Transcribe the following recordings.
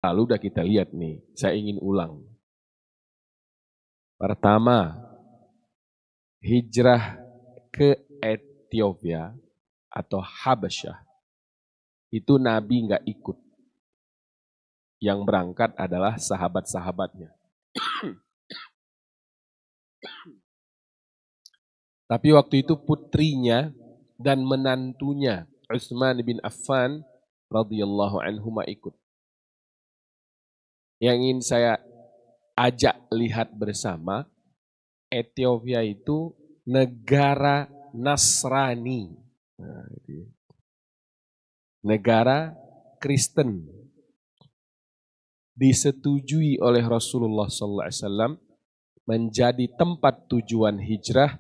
Lalu udah kita lihat nih, saya ingin ulang. Pertama, hijrah ke Ethiopia atau Habasyah. Itu Nabi nggak ikut. Yang berangkat adalah sahabat-sahabatnya. Tapi waktu itu putrinya dan menantunya Utsman bin Affan radhiyallahu anhuma ikut. Yang ingin saya ajak lihat bersama, Ethiopia itu negara Nasrani. Nah, negara Kristen. Disetujui oleh Rasulullah SAW menjadi tempat tujuan hijrah,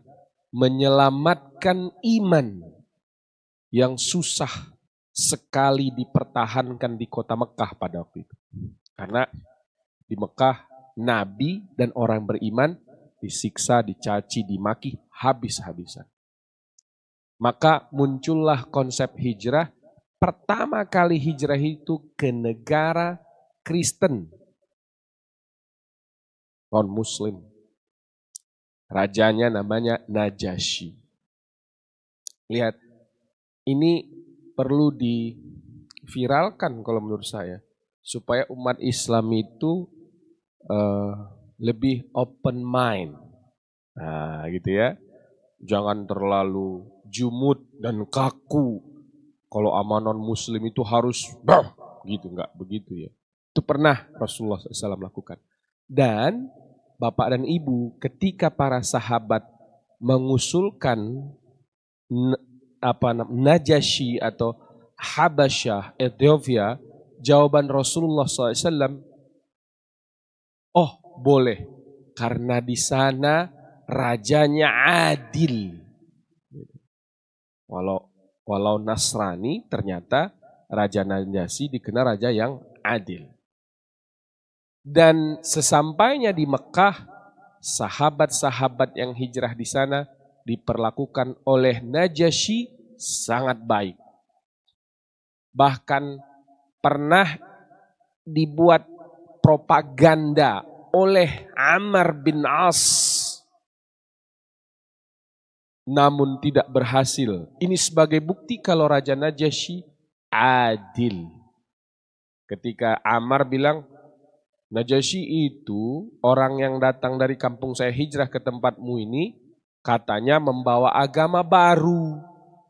menyelamatkan iman yang susah sekali dipertahankan di kota Mekah pada waktu itu. Karena di Mekah Nabi dan orang beriman disiksa, dicaci, dimaki habis-habisan. Maka muncullah konsep hijrah. Pertama kali hijrah itu ke negara Kristen, non-Muslim. Rajanya namanya Najasyi. Lihat, ini perlu diviralkan kalau menurut saya, supaya umat Islam itu lebih open mind. Nah, gitu ya. Jangan terlalu jumud dan kaku. Kalau sama non-Muslim itu harus gitu, enggak begitu ya. Itu pernah Rasulullah SAW lakukan. Dan Bapak dan Ibu, ketika para sahabat mengusulkan Najasyi atau Habasyah, Ethiopia, jawaban Rasulullah SAW, oh boleh, karena di sana rajanya adil. Walau Nasrani, ternyata Raja Najasyi dikenal raja yang adil. Dan sesampainya di Mekah, sahabat-sahabat yang hijrah di sana diperlakukan oleh Najasyi sangat baik. Bahkan pernah dibuat propaganda oleh Amr bin As, namun tidak berhasil. Ini sebagai bukti kalau Raja Najasyi adil. Ketika Amr bilang, Najasyi itu orang yang datang dari kampung saya hijrah ke tempatmu ini, katanya membawa agama baru.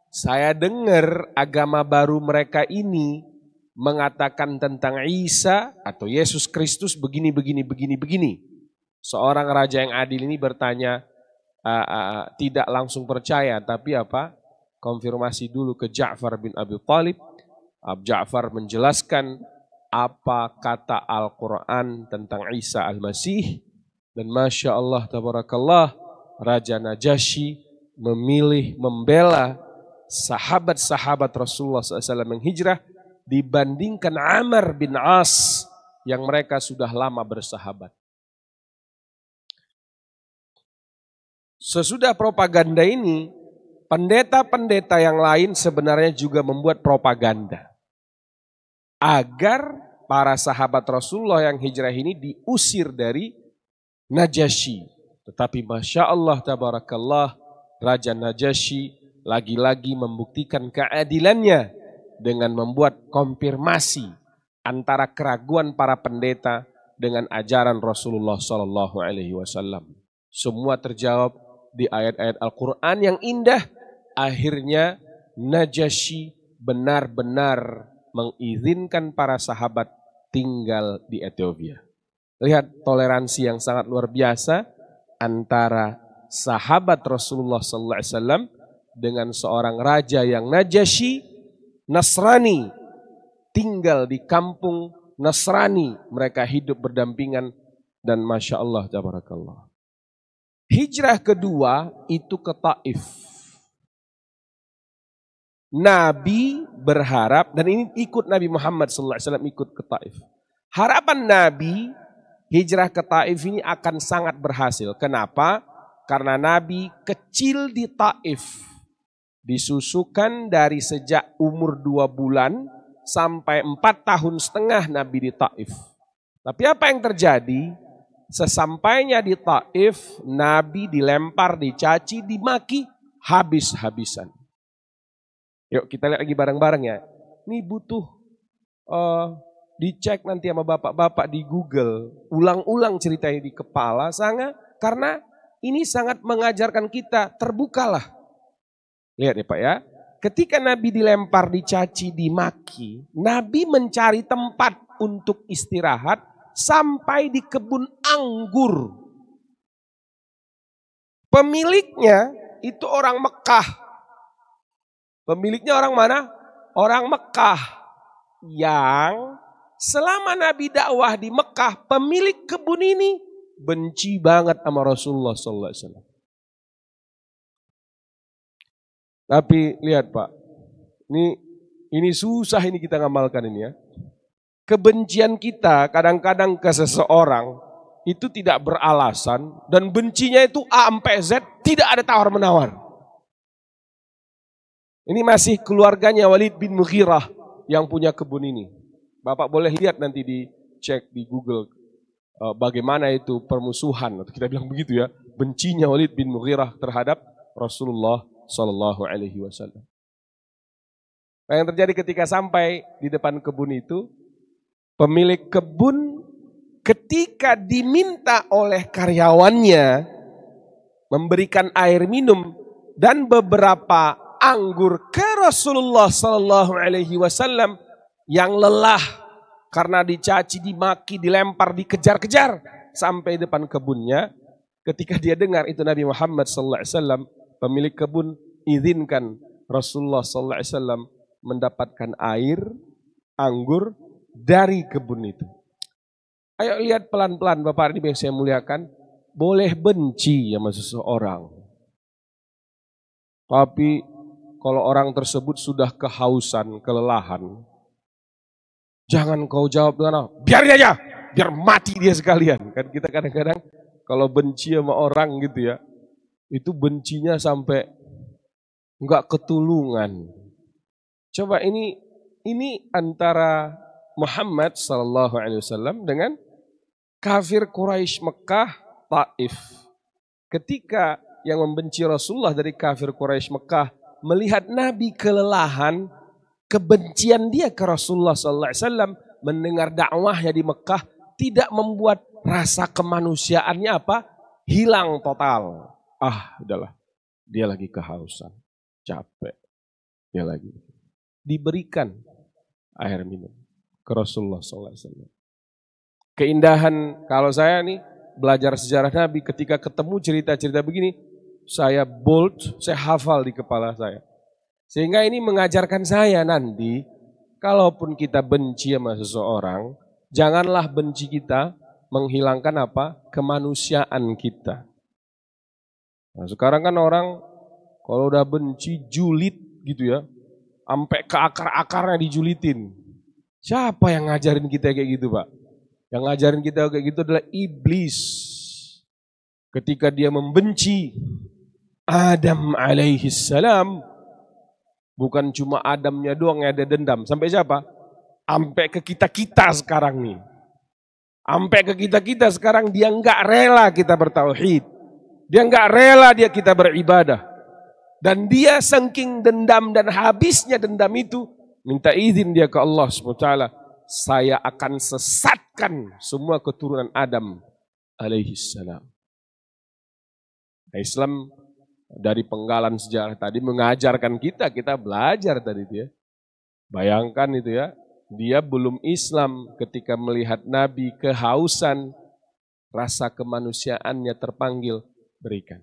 Saya dengar agama baru mereka ini mengatakan tentang Isa atau Yesus Kristus begini. Seorang raja yang adil ini bertanya, tidak langsung percaya, tapi konfirmasi dulu ke Ja'far bin Abi Thalib. Ja'far menjelaskan apa kata Al-Quran tentang Isa Al-Masih, dan Masya Allah tabarakallah, Raja Najasyi memilih membela sahabat-sahabat Rasulullah SAW yang hijrah dibandingkan Amr bin As yang mereka sudah lama bersahabat. Sesudah propaganda ini, pendeta-pendeta yang lain sebenarnya juga membuat propaganda agar para sahabat Rasulullah yang hijrah ini diusir dari Najasyi. Tetapi Masya Allah tabarakallah, Raja Najasyi lagi-lagi membuktikan keadilannya dengan membuat konfirmasi antara keraguan para pendeta dengan ajaran Rasulullah SAW. Semua terjawab di ayat-ayat Al-Quran yang indah. Akhirnya Najasyi benar-benar mengizinkan para sahabat tinggal di Ethiopia. Lihat toleransi yang sangat luar biasa antara sahabat Rasulullah SAW dengan seorang raja yang Najasyi Nasrani, tinggal di kampung Nasrani, mereka hidup berdampingan dan Masya Allah tabarakallah. Hijrah kedua itu ke Taif. Nabi berharap, dan ini ikut Nabi Muhammad SAW ikut ke Taif. Harapan Nabi hijrah ke Taif ini akan sangat berhasil. Kenapa? Karena Nabi kecil di Taif. Disusukan dari sejak umur 2 bulan sampai 4,5 tahun Nabi di Taif. Tapi apa yang terjadi? Sesampainya di Taif, Nabi dilempar, dicaci, dimaki, habis-habisan. Yuk kita lihat lagi bareng-bareng ya. Ini butuh dicek nanti sama bapak-bapak di Google. Ulang-ulang ceritanya di kepala sangat, karena ini sangat mengajarkan kita, terbukalah. Lihat ya Pak ya. Ketika Nabi dilempar, dicaci, dimaki, Nabi mencari tempat untuk istirahat sampai di kebun anggur. Pemiliknya itu orang Mekah. Pemiliknya orang mana? Orang Mekah. Yang selama Nabi dakwah di Mekah, pemilik kebun ini benci banget sama Rasulullah SAW. Tapi lihat Pak, ini susah ini kita ngamalkan ini ya. Kebencian kita kadang-kadang ke seseorang itu tidak beralasan, dan bencinya itu A sampai Z, tidak ada tawar-menawar. Ini masih keluarganya Walid bin Mughirah yang punya kebun ini. Bapak boleh lihat nanti dicek di Google bagaimana itu permusuhan, atau kita bilang begitu ya, bencinya Walid bin Mughirah terhadap Rasulullah Sallallahu Alaihi Wasallam. Nah, yang terjadi ketika sampai di depan kebun itu, pemilik kebun ketika diminta oleh karyawannya memberikan air minum dan beberapa anggur ke Rasulullah Sallallahu Alaihi Wasallam yang lelah karena dicaci, dimaki, dilempar, dikejar-kejar sampai depan kebunnya. Ketika dia dengar itu Nabi Muhammad Sallallahu Alaihi Wasallam, pemilik kebun izinkan Rasulullah Sallallahu Alaihi Wasallam mendapatkan air anggur dari kebun itu. Ayo lihat pelan-pelan Bapak ini yang saya muliakan, boleh benci sama seseorang. Tapi kalau orang tersebut sudah kehausan, kelelahan, jangan kau jawab dengan biarin aja, biar mati dia sekalian. Kan kita kadang-kadang kalau benci sama orang gitu ya, itu bencinya sampai enggak ketulungan. Coba ini antara Muhammad sallallahu alaihi wasallam dengan kafir Quraisy Mekah Taif. Ketika yang membenci Rasulullah dari kafir Quraisy Mekah melihat Nabi kelelahan, kebencian dia ke Rasulullah sallallahu alaihi wasallam, mendengar dakwahnya di Mekah tidak membuat rasa kemanusiaannya apa? Hilang total. Udahlah. Dia lagi kehausan, capek. Dia lagi diberikan air minum ke Rasulullah sallallahu alaihi wasallam. Keindahan kalau saya nih belajar sejarah Nabi, ketika ketemu cerita-cerita begini, saya bold, saya hafal di kepala saya. Sehingga ini mengajarkan saya nanti, kalaupun kita benci sama seseorang, janganlah benci kita menghilangkan apa? Kemanusiaan kita. Nah, sekarang kan orang kalau udah benci julid gitu ya, sampai ke akar-akarnya dijulitin. Siapa yang ngajarin kita kayak gitu Pak? Yang ngajarin kita kayak gitu adalah iblis. Ketika dia membenci Adam alaihi salam, bukan cuma Adamnya doang yang ada dendam. Sampai siapa? Sampai ke kita-kita sekarang nih. Sampai ke kita-kita sekarang dia enggak rela kita bertauhid. Dia enggak rela kita beribadah. Dan dia saking dendam dan habisnya dendam itu, minta izin dia ke Allah SWT. Saya akan sesatkan semua keturunan Adam alaihi salam. Islam dari penggalan sejarah tadi mengajarkan kita belajar tadi itu ya. Bayangkan itu ya, dia belum Islam ketika melihat Nabi kehausan, rasa kemanusiaannya terpanggil, berikan.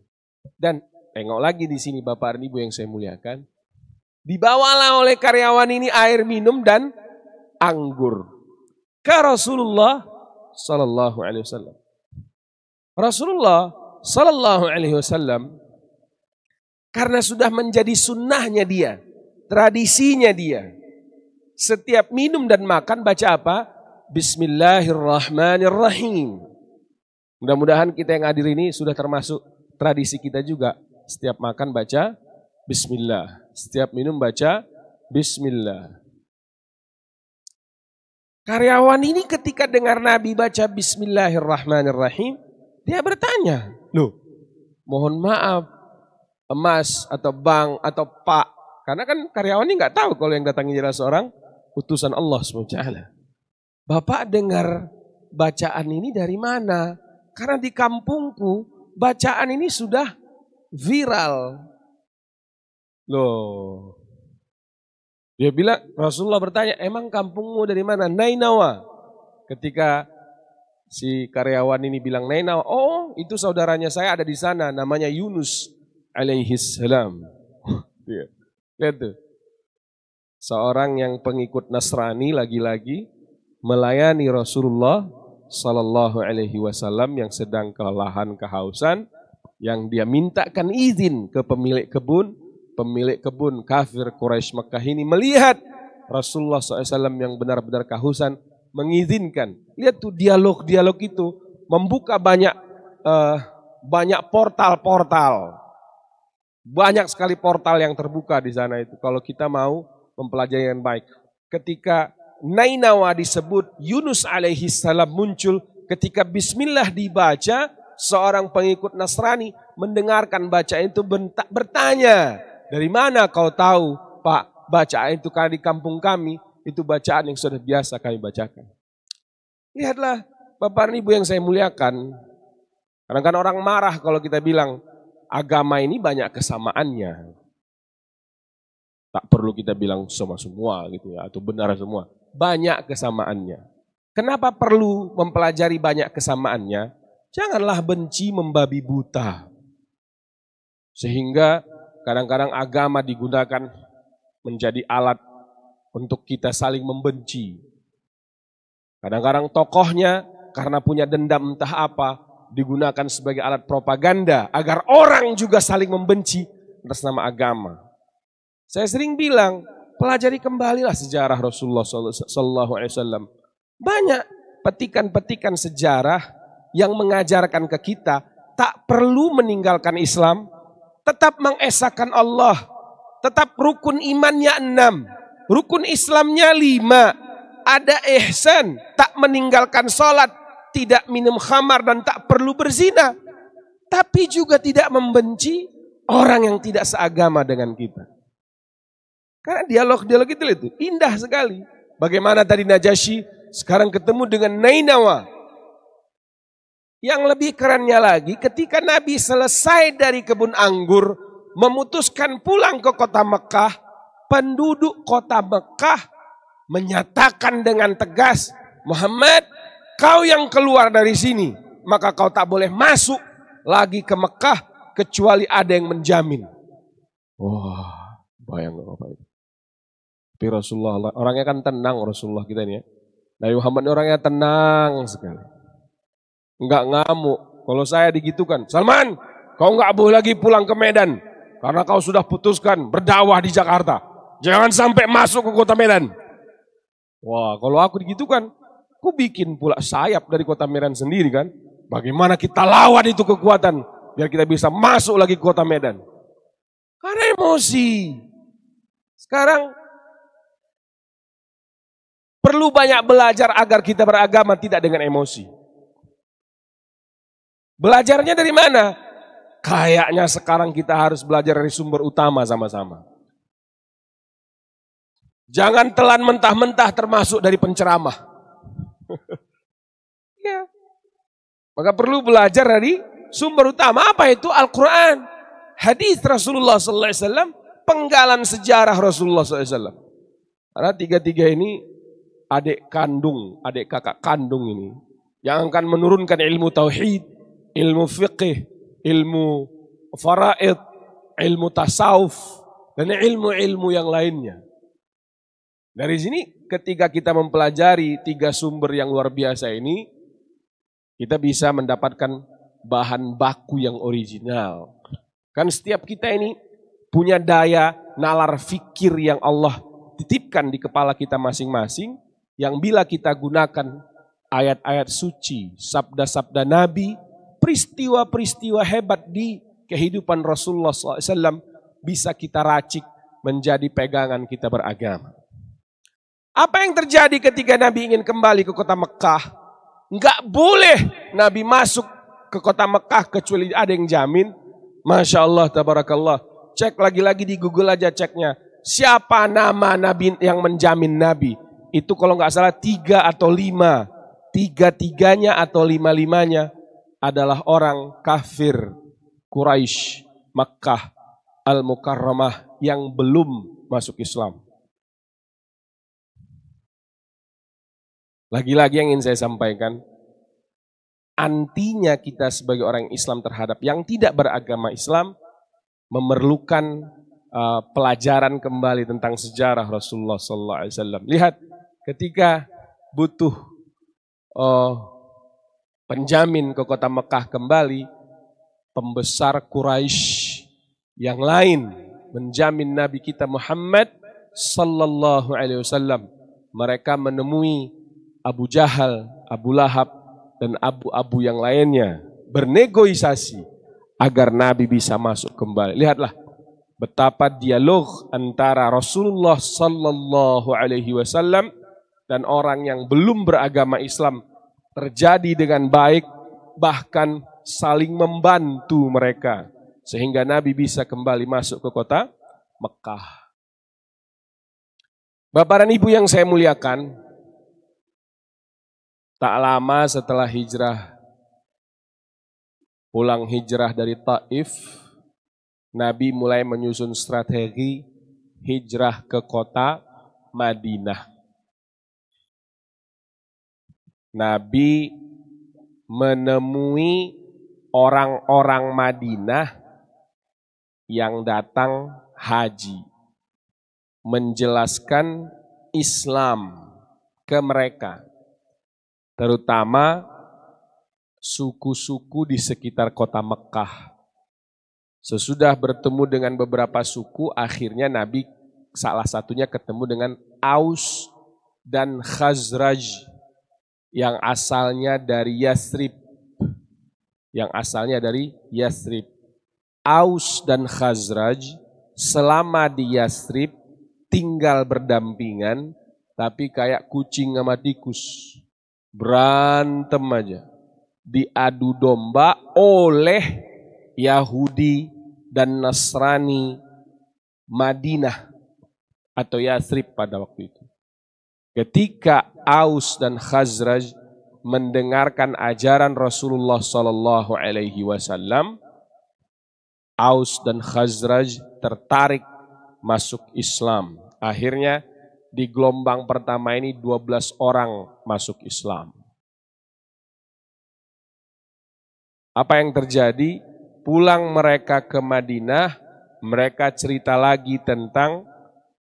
Dan tengok lagi di sini Bapak dan Ibu yang saya muliakan, dibawalah oleh karyawan ini air minum dan anggur ke Rasulullah sallallahu alaihi wasallam. Rasulullah sallallahu alaihi wasallam karena sudah menjadi sunnahnya dia, tradisinya dia, setiap minum dan makan baca apa? Bismillahirrahmanirrahim. Mudah-mudahan kita yang hadir ini sudah termasuk tradisi kita juga. Setiap makan baca Bismillah, setiap minum baca Bismillah. Karyawan ini ketika dengar Nabi baca Bismillahirrahmanirrahim, dia bertanya, loh, mohon maaf, Mas atau Bang atau Pak. Karena kan karyawan ini nggak tahu kalau yang datangnya adalah seorang utusan Allah SWT. Bapak dengar bacaan ini dari mana? Karena di kampungku bacaan ini sudah viral. Loh. Dia bilang, Rasulullah bertanya, emang kampungmu dari mana? Nainawa. Ketika si karyawan ini bilang Nainawa, oh itu saudaranya saya ada di sana, namanya Yunus alaihissalam. Lihat tuh. Seorang yang pengikut Nasrani lagi-lagi melayani Rasulullah Sallallahu Alaihi Wasallam yang sedang kelelahan kehausan, yang dia mintakan izin ke pemilik kebun kafir Quraisy Mekah ini melihat Rasulullah SAW yang benar-benar kehausan mengizinkan. Lihat tuh dialog itu membuka banyak portal-portal. Banyak sekali portal yang terbuka di sana itu kalau kita mau mempelajari yang baik. Ketika Nainawa disebut, Yunus alaihi salam muncul, ketika bismillah dibaca, seorang pengikut Nasrani mendengarkan bacaan itu bertanya, dari mana kau tahu Pak bacaan itu? Karena di kampung kami itu bacaan yang sudah biasa kami bacakan. Lihatlah Bapak dan Ibu yang saya muliakan, kadang-kadang orang marah kalau kita bilang agama ini banyak kesamaannya. Tak perlu kita bilang sama semua gitu ya, atau benar semua. Banyak kesamaannya. Kenapa perlu mempelajari banyak kesamaannya? Janganlah benci membabi buta. Sehingga kadang-kadang agama digunakan menjadi alat untuk kita saling membenci. Kadang-kadang tokohnya karena punya dendam entah apa, digunakan sebagai alat propaganda agar orang juga saling membenci atas nama agama. Saya sering bilang, pelajari kembalilah sejarah Rasulullah SAW. Banyak petikan-petikan sejarah yang mengajarkan ke kita tak perlu meninggalkan Islam, tetap mengesahkan Allah, tetap rukun imannya 6, rukun Islamnya 5, ada ihsan, tak meninggalkan sholat, tidak minum khamar dan tak perlu berzina, tapi juga tidak membenci orang yang tidak seagama dengan kita. Karena dialog-dialog itu indah sekali. Bagaimana tadi Najasyi sekarang ketemu dengan Nainawa. Yang lebih kerennya lagi, ketika Nabi selesai dari kebun anggur, memutuskan pulang ke kota Mekah, penduduk kota Mekah menyatakan dengan tegas, Muhammad, kau yang keluar dari sini, maka kau tak boleh masuk lagi ke Mekah kecuali ada yang menjamin. Wah, bayangkan apa itu. Tapi Rasulullah, orangnya kan tenang Rasulullah kita ini ya. Nabi Muhammad ini orangnya tenang sekali. Enggak ngamuk. Kalau saya digitukan, Salman, kau enggak boleh lagi pulang ke Medan. Karena kau sudah putuskan berdakwah di Jakarta. Jangan sampai masuk ke kota Medan. Wah, kalau aku digitukan, aku bikin pula sayap dari kota Medan sendiri kan. Bagaimana kita lawan itu kekuatan, biar kita bisa masuk lagi ke kota Medan. Karena emosi. Sekarang perlu banyak belajar agar kita beragama tidak dengan emosi. Belajarnya dari mana? Kayaknya sekarang kita harus belajar dari sumber utama sama-sama. Jangan telan mentah-mentah termasuk dari penceramah. Ya. Maka perlu belajar dari sumber utama. Apa itu? Al-Quran. Hadis Rasulullah SAW. Penggalan sejarah Rasulullah SAW. Karena tiga-tiga ini adik kakak kandung ini. Yang akan menurunkan ilmu tauhid, ilmu fiqih, ilmu faraid, ilmu tasawuf, dan ilmu-ilmu yang lainnya. Dari sini ketika kita mempelajari 3 sumber yang luar biasa ini, kita bisa mendapatkan bahan baku yang original. Kan setiap kita ini punya daya nalar fikir yang Allah titipkan di kepala kita masing-masing, yang bila kita gunakan ayat-ayat suci, sabda-sabda Nabi, peristiwa-peristiwa hebat di kehidupan Rasulullah SAW bisa kita racik menjadi pegangan kita beragama. Apa yang terjadi ketika Nabi ingin kembali ke kota Mekah? Enggak boleh Nabi masuk ke kota Mekah kecuali ada yang jamin. Masya Allah, tabarakallah. Cek lagi-lagi di Google aja ceknya. Siapa nama Nabi yang menjamin Nabi? Itu kalau nggak salah 3 atau 5. 3-3-nya atau 5-5-nya adalah orang kafir Quraisy Makkah Al-Mukarramah yang belum masuk Islam. Lagi-lagi yang ingin saya sampaikan, antinya kita sebagai orang Islam terhadap yang tidak beragama Islam memerlukan pelajaran kembali tentang sejarah Rasulullah SAW. Lihat, ketika butuh penjamin ke kota Mekah kembali, pembesar Quraisy yang lain menjamin Nabi kita Muhammad sallallahu alaihi wasallam. Mereka menemui Abu Jahal, Abu Lahab, dan abu-abu yang lainnya bernegosiasi agar Nabi bisa masuk kembali. Lihatlah betapa dialog antara Rasulullah sallallahu alaihi wasallam dan orang yang belum beragama Islam terjadi dengan baik, bahkan saling membantu mereka sehingga Nabi bisa kembali masuk ke kota Mekah. Bapak dan Ibu yang saya muliakan, tak lama setelah pulang hijrah dari Taif, Nabi mulai menyusun strategi hijrah ke kota Madinah. Nabi menemui orang-orang Madinah yang datang haji, menjelaskan Islam ke mereka, terutama suku-suku di sekitar kota Mekah. Sesudah bertemu dengan beberapa suku, akhirnya Nabi salah satunya ketemu dengan Aus dan Khazraj yang asalnya dari Yathrib. Aus dan Khazraj selama di Yathrib tinggal berdampingan, tapi kayak kucing sama tikus. Berantem aja, diadu domba oleh Yahudi dan Nasrani Madinah atau Yathrib pada waktu itu. Ketika Aus dan Khazraj mendengarkan ajaran Rasulullah Sallallahu Alaihi Wasallam, Aus dan Khazraj tertarik masuk Islam. Akhirnya di gelombang pertama ini 12 orang masuk Islam. Apa yang terjadi? Pulang mereka ke Madinah, mereka cerita lagi tentang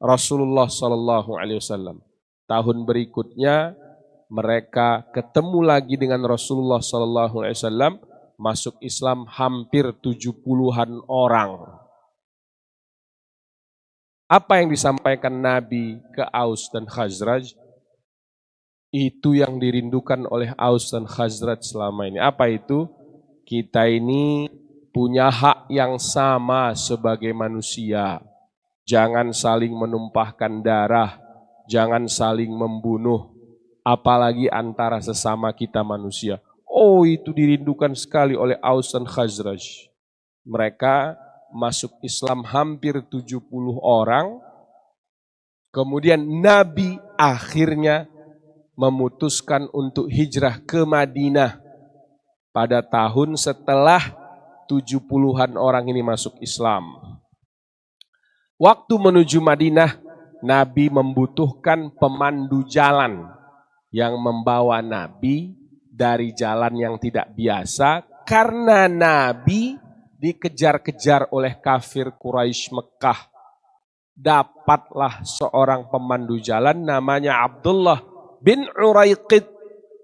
Rasulullah Sallallahu Alaihi Wasallam. Tahun berikutnya mereka ketemu lagi dengan Rasulullah Sallallahu Alaihi Wasallam, masuk Islam hampir 70-an orang. Apa yang disampaikan Nabi ke Aus dan Khazraj? Itu yang dirindukan oleh Aus dan Khazraj selama ini. Apa itu? Kita ini punya hak yang sama sebagai manusia. Jangan saling menumpahkan darah, jangan saling membunuh, apalagi antara sesama kita manusia. Oh, itu dirindukan sekali oleh Aus dan Khazraj. Mereka masuk Islam hampir 70 orang. Kemudian Nabi akhirnya memutuskan untuk hijrah ke Madinah pada tahun setelah 70-an orang ini masuk Islam. Waktu menuju Madinah, Nabi membutuhkan pemandu jalan yang membawa Nabi dari jalan yang tidak biasa, karena Nabi dikejar-kejar oleh kafir Quraisy Mekah. Dapatlah seorang pemandu jalan namanya Abdullah bin Uraiqid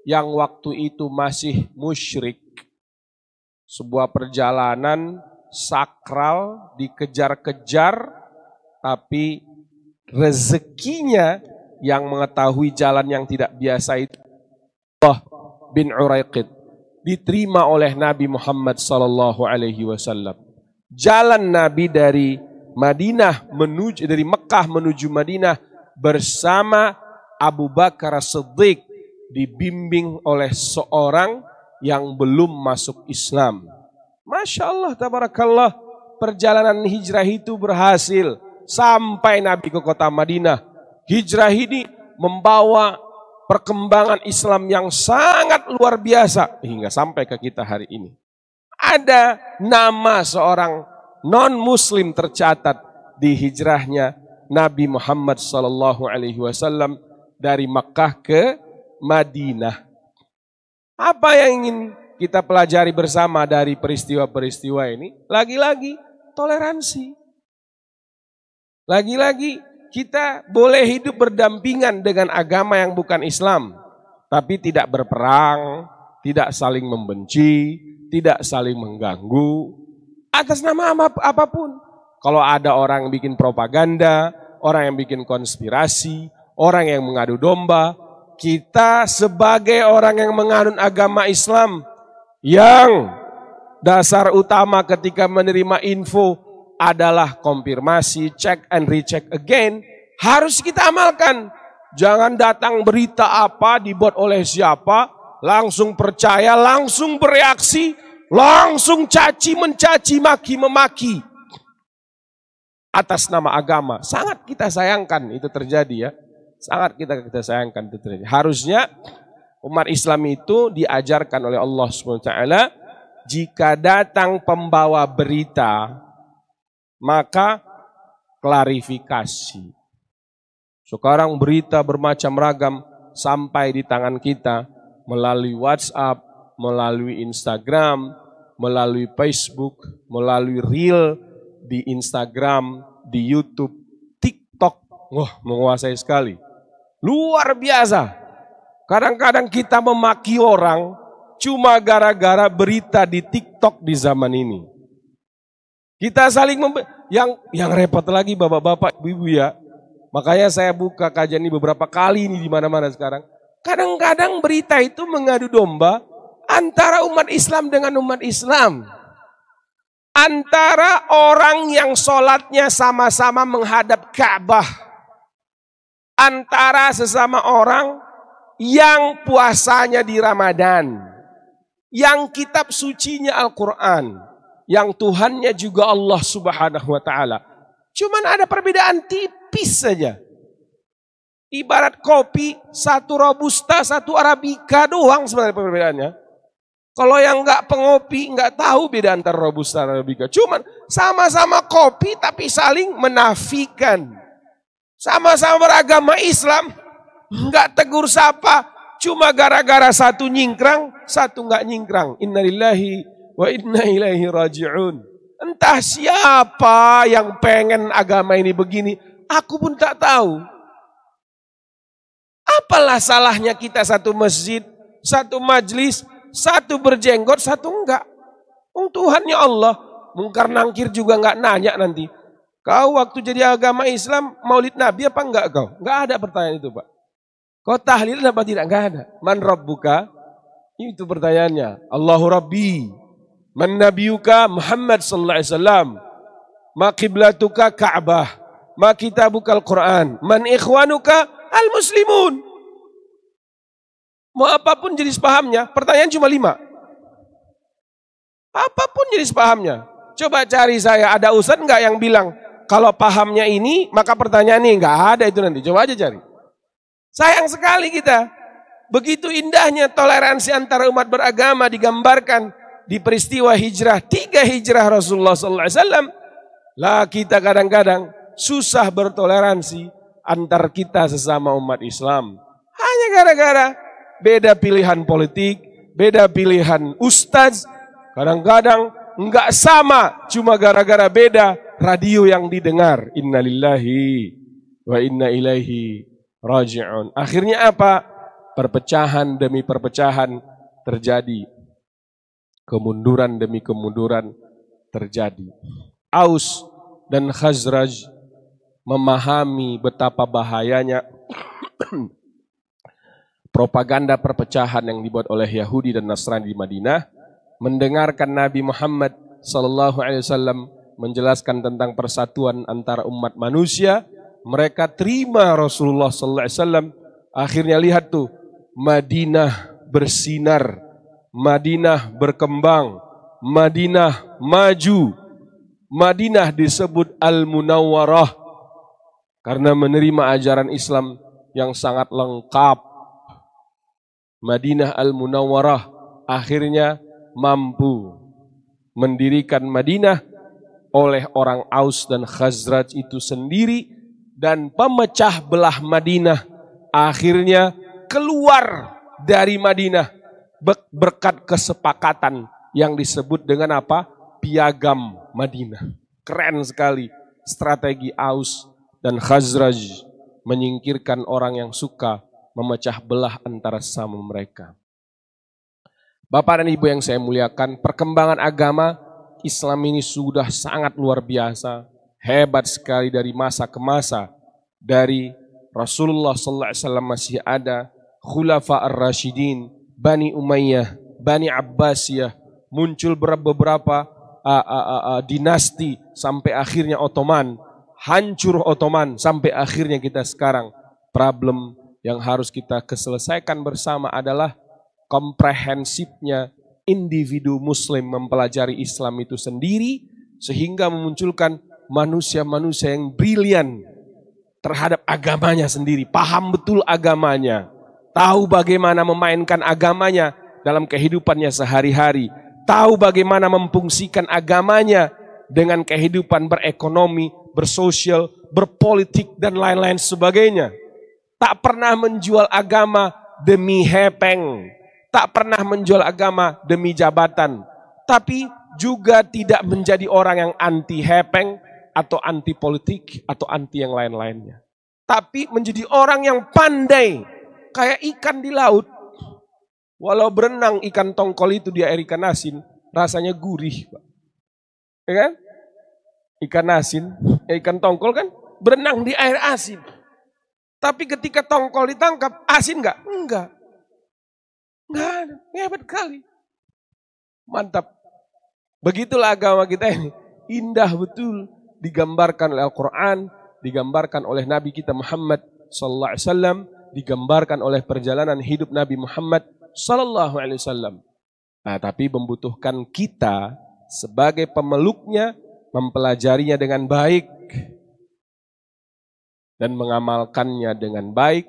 yang waktu itu masih musyrik. Sebuah perjalanan sakral, dikejar-kejar, tapi rezekinya yang mengetahui jalan yang tidak biasa itu Abdullah bin Uraiqid diterima oleh Nabi Muhammad sallallahu alaihi wasallam. Jalan Nabi dari Mekah menuju Madinah bersama Abu Bakar As-Siddiq dibimbing oleh seorang yang belum masuk Islam. Masya Allah, tabarakallah, perjalanan hijrah itu berhasil sampai Nabi ke kota Madinah. Hijrah ini membawa perkembangan Islam yang sangat luar biasa hingga sampai ke kita hari ini. Ada nama seorang non-muslim tercatat di hijrahnya Nabi Muhammad SAW dari Makkah ke Madinah. Apa yang ingin kita pelajari bersama dari peristiwa-peristiwa ini? Lagi-lagi toleransi. Lagi-lagi kita boleh hidup berdampingan dengan agama yang bukan Islam, tapi tidak berperang, tidak saling membenci, tidak saling mengganggu atas nama apapun. Kalau ada orang yang bikin propaganda, orang yang bikin konspirasi, orang yang mengadu domba, kita sebagai orang yang menganut agama Islam yang dasar utama ketika menerima info adalah konfirmasi, check and recheck again, harus kita amalkan. Jangan datang berita apa dibuat oleh siapa, langsung percaya, langsung bereaksi, langsung caci mencaci, maki memaki atas nama agama. Sangat kita sayangkan itu terjadi ya. Sangat kita sayangkan itu terjadi. Harusnya umat Islam itu diajarkan oleh Allah SWT, jika datang pembawa berita, maka klarifikasi. Sekarang berita bermacam ragam sampai di tangan kita melalui WhatsApp, melalui Instagram, melalui Facebook, melalui Reel di Instagram, di YouTube, TikTok. Wah, menguasai sekali. Luar biasa. Kadang-kadang kita memaki orang cuma gara-gara berita di TikTok di zaman ini. Kita saling yang repot lagi bapak-bapak, ibu-ibu ya. Makanya saya buka kajian ini beberapa kali ini di mana-mana sekarang. Kadang-kadang berita itu mengadu domba antara umat Islam dengan umat Islam. Antara orang yang sholatnya sama-sama menghadap Ka'bah. Antara sesama orang yang puasanya di Ramadan. Yang kitab sucinya Al-Quran. Yang Tuhannya juga Allah Subhanahu wa Ta'ala. Cuman ada perbedaan tipis saja. Ibarat kopi, satu robusta, satu arabica doang sebenarnya perbedaannya. Kalau yang nggak pengopi nggak tahu beda antara robusta dan arabica. Cuman sama-sama kopi tapi saling menafikan. Sama-sama beragama Islam, nggak tegur sapa, cuma gara-gara satu nyingkrang, satu nggak nyingkrang. Innalillahi wa inna ilaihi raji'un. Entah siapa yang pengen agama ini begini, aku pun tak tahu. Apalah salahnya kita satu masjid, satu majlis, satu berjenggot, satu enggak. Tuhannya Allah, mungkar nangkir juga enggak nanya nanti. Kau waktu jadi agama Islam, maulid Nabi apa enggak kau? Enggak ada pertanyaan itu Pak. Kau tahlil apa tidak? Enggak ada. Man Rabbuka? Itu pertanyaannya. Allahu Rabbi. Man Nabiyuka? Muhammad sallallahu alaihi wasallam. Ma qiblatuka? Ka'bah. Ma kitabuka Al-Quran. Man ikhwanuka? Al-Muslimun. Mau apapun jenis pahamnya, pertanyaan cuma 5. Apapun jenis pahamnya. Coba cari saya, ada ustadz enggak yang bilang, kalau pahamnya ini, maka pertanyaan ini enggak ada itu nanti. Coba aja cari. Sayang sekali kita. Begitu indahnya toleransi antara umat beragama digambarkan di peristiwa hijrah, 3 hijrah Rasulullah SAW. Lah kita kadang-kadang susah bertoleransi antar kita sesama umat Islam. Hanya gara-gara beda pilihan politik, beda pilihan ustaz. Kadang-kadang enggak sama, cuma gara-gara beda radio yang didengar. Innalillahi wa inna ilaihi raji'un. Akhirnya apa? Perpecahan demi perpecahan terjadi. Kemunduran demi kemunduran terjadi. Aus dan Khazraj memahami betapa bahayanya propaganda perpecahan yang dibuat oleh Yahudi dan Nasrani di Madinah. Mendengarkan Nabi Muhammad SAW menjelaskan tentang persatuan antara umat manusia, mereka terima Rasulullah SAW Akhirnya lihat tuh, Madinah bersinar, Madinah berkembang, Madinah maju. Madinah disebut Al-Munawwarah karena menerima ajaran Islam yang sangat lengkap. Madinah Al-Munawwarah akhirnya mampu mendirikan Madinah oleh orang Aus dan Khazraj itu sendiri, dan pemecah belah Madinah akhirnya keluar dari Madinah berkat kesepakatan yang disebut dengan apa? Piagam Madinah. Keren sekali strategi Aus dan Khazraj menyingkirkan orang yang suka memecah belah antara sesama mereka. Bapak dan Ibu yang saya muliakan, perkembangan agama Islam ini sudah sangat luar biasa, hebat sekali dari masa ke masa. Dari Rasulullah SAW masih ada, Khulafa ar-Rashidin, Bani Umayyah, Bani Abbasiyah, muncul beberapa dinasti sampai akhirnya Ottoman, hancur Ottoman sampai akhirnya kita sekarang. Problem yang harus kita selesaikan bersama adalah komprehensifnya individu muslim mempelajari Islam itu sendiri sehingga memunculkan manusia-manusia yang brilian terhadap agamanya sendiri, paham betul agamanya, tahu bagaimana memainkan agamanya dalam kehidupannya sehari-hari, tahu bagaimana memfungsikan agamanya dengan kehidupan berekonomi, bersosial, berpolitik, dan lain-lain sebagainya. Tak pernah menjual agama demi hepeng, tak pernah menjual agama demi jabatan, tapi juga tidak menjadi orang yang anti hepeng atau anti politik atau anti yang lain-lainnya. Tapi menjadi orang yang pandai, kayak ikan di laut. Walau berenang ikan tongkol itu di air ikan asin, rasanya gurih, Pak. Ya kan? Ikan asin, ikan tongkol kan berenang di air asin. Tapi ketika tongkol ditangkap, asin enggak? Enggak. Enggak ada, hebat kali. Mantap. Begitulah agama kita ini. Indah betul. Digambarkan oleh Al-Quran, digambarkan oleh Nabi kita Muhammad sallallahu alaihi wasallam, digambarkan oleh perjalanan hidup Nabi Muhammad sallallahu alaihi wasallam. Nah, tapi membutuhkan kita sebagai pemeluknya mempelajarinya dengan baik dan mengamalkannya dengan baik.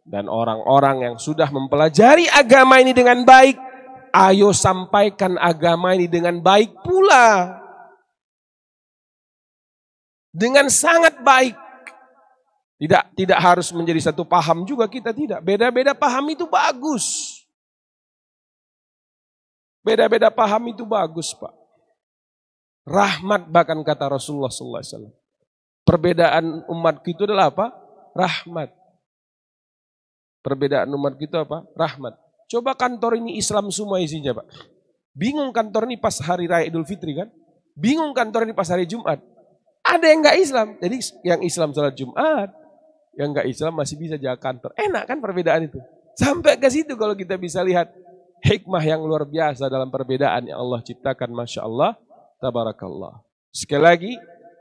Dan orang-orang yang sudah mempelajari agama ini dengan baik, ayo sampaikan agama ini dengan baik pula. Dengan sangat baik. Tidak harus menjadi satu paham juga, kita tidak. Beda-beda paham itu bagus. Beda-beda paham itu bagus, Pak. Rahmat bahkan kata Rasulullah SAW. Perbedaan umat itu adalah apa? Rahmat. Perbedaan umat kita apa? Rahmat. Coba kantor ini Islam semua isinya, Pak. Bingung kantor ini pas hari raya Idul Fitri kan? Bingung kantor ini pas hari Jumat. Ada yang enggak Islam. Jadi yang Islam sholat Jumat, yang enggak Islam masih bisa jaga kantor. Enak kan perbedaan itu? Sampai ke situ kalau kita bisa lihat hikmah yang luar biasa dalam perbedaan yang Allah ciptakan. Masya Allah, tabarakallah. Sekali lagi,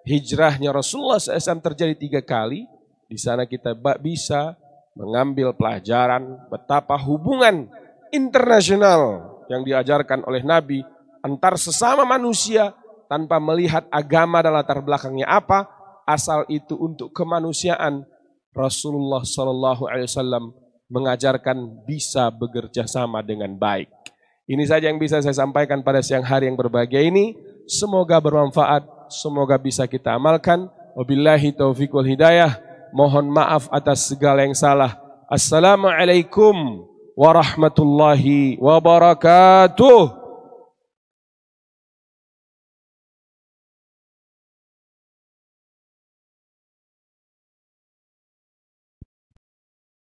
hijrahnya Rasulullah SAW terjadi 3 kali. Di sana kita bisa mengambil pelajaran betapa hubungan internasional yang diajarkan oleh Nabi antar sesama manusia tanpa melihat agama dan latar belakangnya apa, asal itu untuk kemanusiaan. Rasulullah SAW mengajarkan bisa bekerja sama dengan baik. Ini saja yang bisa saya sampaikan pada siang hari yang berbahagia ini. Semoga bermanfaat, semoga bisa kita amalkan. Wabillahi taufiq wal hidayah. Mohon maaf atas segala yang salah. Assalamualaikum warahmatullahi wabarakatuh.